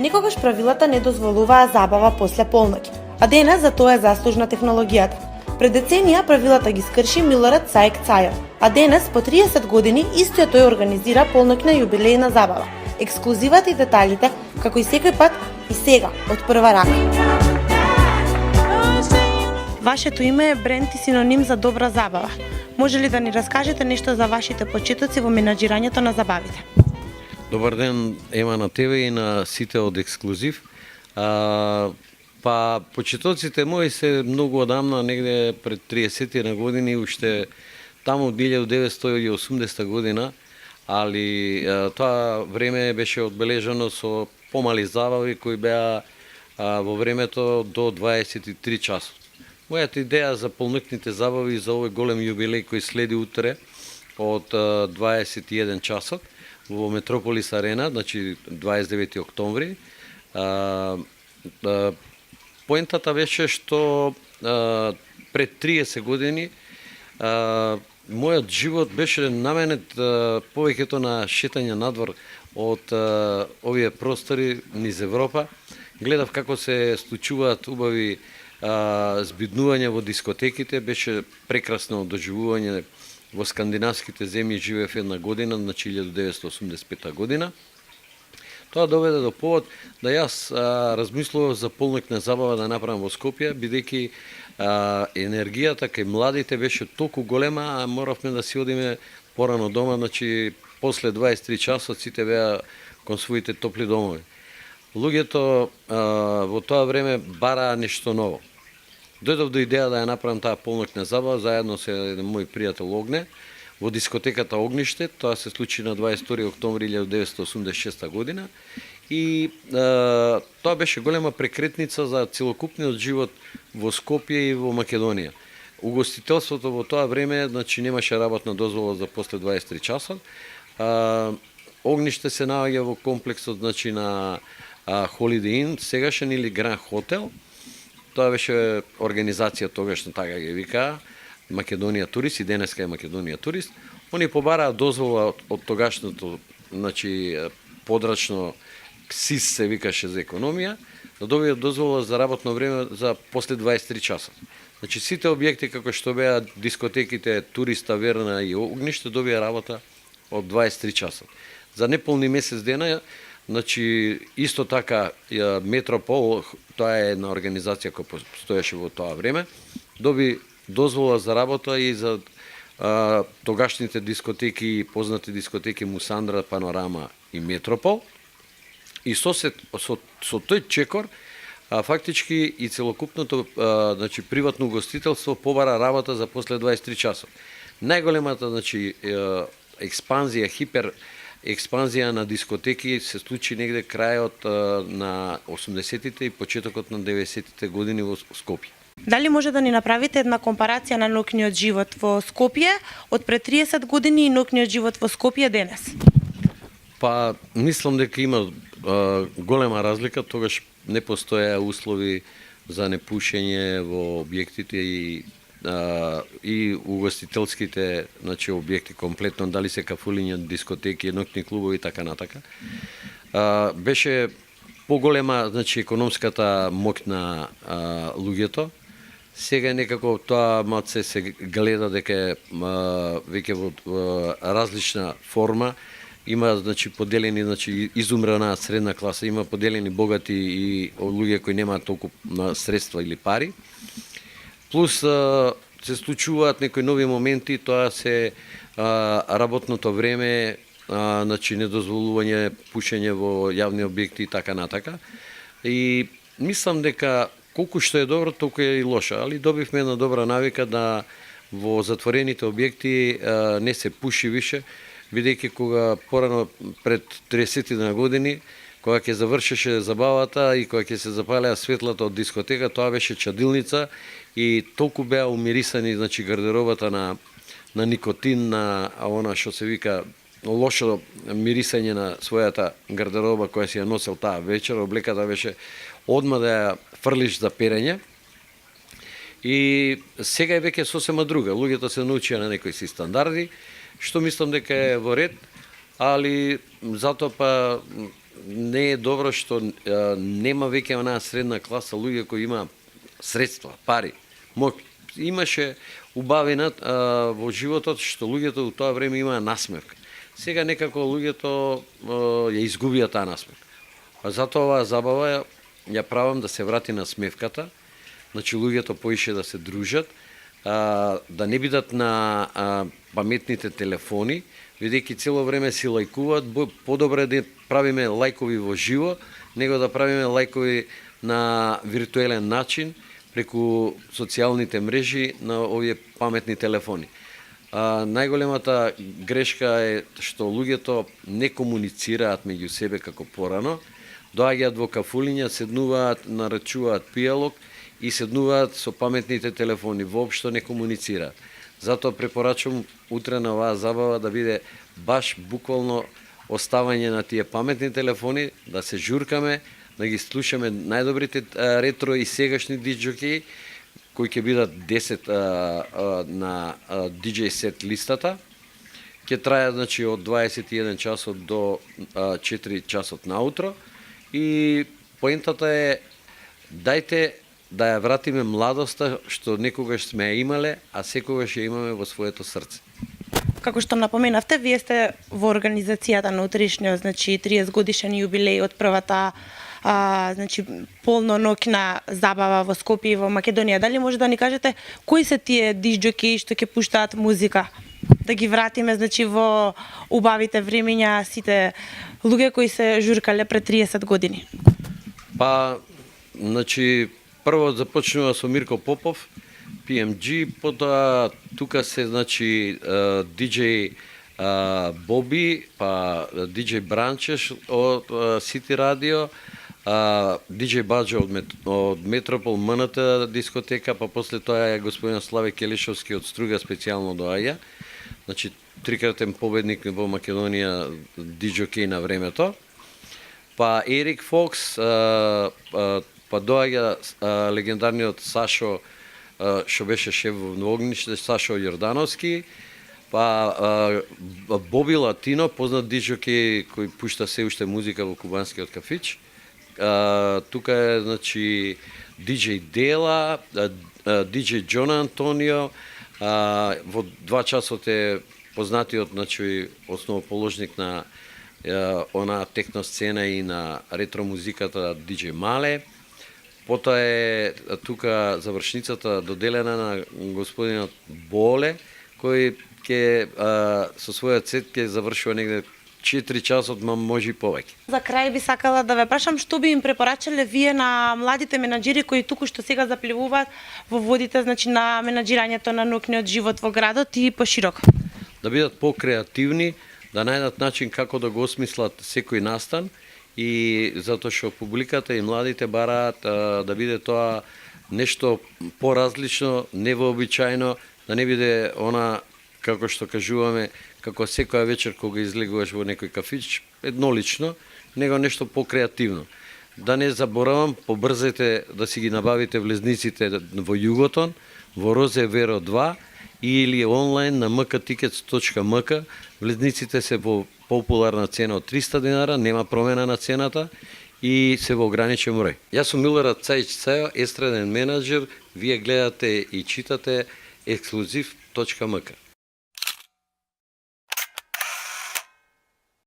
Некогаш правилата не дозволуваа забава после полноќ, а денес за тоа е заслужна технологијата. Пред деценија правилата ги скрши Милорад Цајк Цајов, а денес по 30 години истиот тој организира полноќна јубилејна забава. Ексклузивата и деталите, како и секој пат, и сега, од прва рака. Вашето име е бренд и синоним за добра забава. Може ли да ни раскажете нешто за вашите почетоци во менаџирањето на забавите? Добар ден, ема на тебе и на сите од Ексклузив. Почетоците мои се многу одамна, негде пред 30 на години, уште таму 1980 година, али тоа време беше одбележано со помали забави кои беа во времето до 23 часот. Мојата идеја за полноќните забави за овој голем јубилеј кој следи утре од 21 часот во Метрополис Арена, значи 29 октомври. Поентата беше што пред 30 години мојот живот беше наменет повеќето на шетање надвор од овие простори низ Европа. Гледав како се случуваат убави збиднување во дискотеките, беше прекрасно доживување во скандинавските земји, живеев една година, значи 1985 година. Тоа доведе до повод да јас размислував за полноќна забава да направам во Скопје, бидејќи енергијата кај младите беше толку голема, а моравме да си одиме порано дома, значи после 23 часот сите беа кон своите топли домови. Луѓето во тоа време бараа нешто ново. Дојдов до идеја да ја направам таа полноќна забава заедно со еден мој пријател Огне во дискотеката Огниште. Тоа се случи на 22 октомври 1986 година и тоа беше голема прекретница за целокупниот живот во Скопје и во Македонија. Угостителството во тоа време, значи немаше работна дозвола за после 23 часот. Огниште се наоѓа во комплексот, значи на Holiday Inn, сегашен или Гранд Хотел. Тоа беше организација тогашна, така ги викаа, Македонија Турист, и денеска е Македонија Турист. Они побараа дозвола од тогашното, значи подрачно КСИС се викаше за економија, да добијат дозвола за работно време за после 23 часот. Значи сите објекти како што беа дискотеките Турист, Таверна и Огниште добија работа од 23 часот. За неполни месец дена, значи исто така Метропол, тоа е една организација која постоеше во тоа време, доби дозвола за работа и за тогашните дискотеки, познати дискотеки Мусандра, Панорама и Метропол. И со тој чекор фактички и целокупното значи приватно угостителство побара работа за после 23 часот. Најголемата значи експанзија, хипер експанзија на дискотеки се случи негде крајот на 80-тите и почетокот на 90-тите години во Скопје. Дали може да ни направите една компарација на ноќниот живот во Скопје од пред 30 години и ноќниот живот во Скопје денес? Мислам дека има голема разлика, тогаш не постоеа услови за непушење во објектите и угостителските, значи објекти комплетно, дали се кафулиња, дискотеки, ноќни клубови и така натака. Беше поголема, значи економската моќ на луѓето. Сега некако тоа малце се гледа дека е веќе во различна форма. Има, значи, поделени, значи, изумрена средна класа, има поделени богати и луѓе кои немаат толку средства или пари. Плюс се случуваат некои нови моменти, тоа се работното време, значи недозволување пушење во јавни објекти и така натака. И мислам дека колку што е добро, толку е и лошо, али добивме една добра навика да во затворените објекти не се пуши више, бидејќи кога порано пред 30 на години, кога ќе завршеше забавата и кога ќе се запалеа светлата од дискотека, тоа беше чадилница и толку беа умирисани, значи гардеробата на никотин, на она што се вика лошо мирисање на својата гардероба која си ја носел таа вечер, облеката беше одма да ја фрлиш за перење. И сега е веќе сосема друга. Луѓето се научија на некои си стандарди, што мислам дека е во ред, али затоа не е добро што нема веќе онаа средна класа луѓе кои има средства, пари. Имаше убавина во животот што луѓето у тоа време имаа насмевка. Сега некако луѓето ја изгубија таа насмевка. А затоа оваа забава ја правам да се врати на смевката, значи луѓето поише да се дружат, да не бидат на паметните телефони, бидејќи цело време си лајкуваат, подобре да правиме лајкови во живо, него да правиме лајкови на виртуелен начин, преку социјалните мрежи на овие паметни телефони. Најголемата грешка е што луѓето не комуницираат меѓу себе како порано, доаѓаат во кафулиња, седнуваат, нарачуваат пијалок и седнуваат со паметните телефони, воопшто не комуницираат. Затоа препорачувам утре на оваа забава да биде баш буквално оставање на тие паметни телефони, да се журкаме, да ги слушаме најдобрите ретро и сегашни диџоки, кои ќе бидат 10 на DJ сет листата. Ќе траја значи од 21 часот до 4 часот наутро. И поентата е, дајте да ја вратиме младоста што некогаш сме ја имале, а секогаш ја имаме во своето срце. Како што напоменавте, вие сте во организацијата на утрешниот, значи 30 годишен јубилеј од првата значи полноноќна забава во Скопје и во Македонија. Дали може да ни кажете кои се тие диџоки што ќе пуштаат музика? Да ги вратиме значи во убавите времиња сите луѓе кои се журкале пред 30 години. Па, значи прво започнува со Мирко Попов, PMG, потоа тука се значи DJ Боби, па DJ Бранчеш од Сити Радио, DJ Баджо од Метропол МНТ дискотека, па после тоа е господин Славе Келишовски од Струга специјално доаѓа. Значи трикратен победник во Македонија диџокеј на времето. Па Ерик Фокс, па доаѓа легендарниот Сашо што беше шеф во Огниште, Сашо Јордановски, па Боби Латино, познат диџокеј кој пушта се уште музика во кубанскиот кафич. Тука е значи DJ Дела, DJ Джона Антонио, во 2 часот е познатиот значи основоположник на она техно сцена и на ретро музиката DJ Мале. Потоа е тука завршницата доделена на господинот Боле, кој ќе со својот сет ќе завршува негде 4 часот, може и повеќе. За крај би сакала да ве прашам што би им препорачале вие на младите менаџери кои туку што сега запливуваат во водите значи на менаџирањето на ноќниот живот во градот и пошироко. Да бидат покреативни, да најдат начин како да го осмислат секој настан и затоа што публиката и младите бараат да биде тоа нешто поразлично, невообичаено, да не биде она како што кажуваме, како секоја вечер кога излегуваш во некој кафич, еднолично, него нешто покреативно. Да не заборавам, побрзете да си ги набавите влезниците во Југотон, во Розе Веро 2 или онлайн на mktickets.mk. Влезниците се во популарна цена од 300 динара, нема промена на цената и се во ограничен број. Јас сум Милорад Цајич Цајо, естраден менаџер, вие гледате и читате ексклузив.mk.